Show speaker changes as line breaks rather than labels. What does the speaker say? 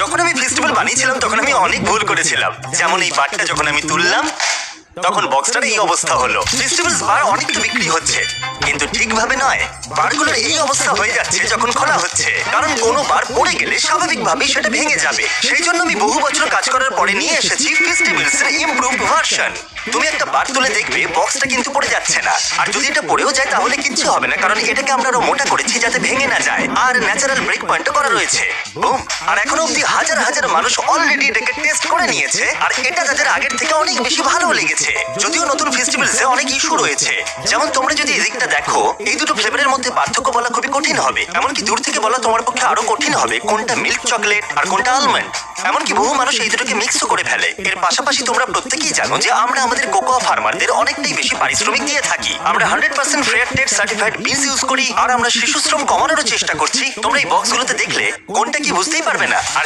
যখন আমি ফেস্টিভ্যাল বানিয়েছিলাম তখন আমি অনেক ভুল করেছিলাম, যেমন এই বারটা যখন আমি তুললাম তখন বক্সটার এই অবস্থা হলো। ফেস্টিভ্যালস বার অনেকটা বিক্রি হচ্ছে, কিন্তু ঠিকভাবে নয়। বারগুলোর এই অবস্থা হয়ে যাচ্ছে যখন খোলা হচ্ছে, কারণ কোনো বার পড়ে গেলে স্বাভাবিকভাবেই সেটা ভেঙে যাবে। সেই জন্য আমি বহু বছর কাজ করার পরে নিয়ে এসেছি ফেস্টিভ্যালস এর ইমপ্রুভড ভার্সন। তুমি একটা বার তুলে দেখবে বক্সটা কিন্তু পড়ে যাচ্ছে না, আর যদি এটা পড়েও যায় তাহলে কিচ্ছু হবে না, কারণ এটাকে আমরা আরো মোটা করেছি যাতে ভেঙে না যায়, আর ন্যাচারাল ব্রেক পয়েন্টও করা রয়েছে। বুম! আর এখনো অব্দি হাজার হাজার মানুষ অলরেডি এটাকে টেস্ট করে নিয়েছে, আর এটা তাদের আগের থেকে অনেক বেশি ভালো লেগেছে। যদিও নতুন ফেস্টিভ্যালসে অনেক ইস্যু রয়েছে, যেমন তোমরা যদি এদিকটা দেখো, এই দুটো ফ্লেভারের মধ্যে পার্থক্য বলা খুবই কঠিন হবে, এমনকি দূর থেকে বলা তোমার পক্ষে আরো কঠিন হবে কোনটা মিল্ক চকলেট আর কোনটা আলমন্ড। এমনকি বহু মানুষ এই দুটোকে মিক্সও করে ফেলে। এর পাশাপাশি তোমরা প্রত্যেকেই জানো যে আমরা আমাদের কোকোয়া ফার্মারদের অনেকটাই বেশি পারিশ্রমিক দিয়ে থাকি। আমরা 100% fair trade certified beans use করি, আর আমরা শিশু শ্রম কমানোর চেষ্টা করছি। তোমরা এই বক্সগুলোতে দেখলে কোনটা কি বুঝতেই পারবে না, আর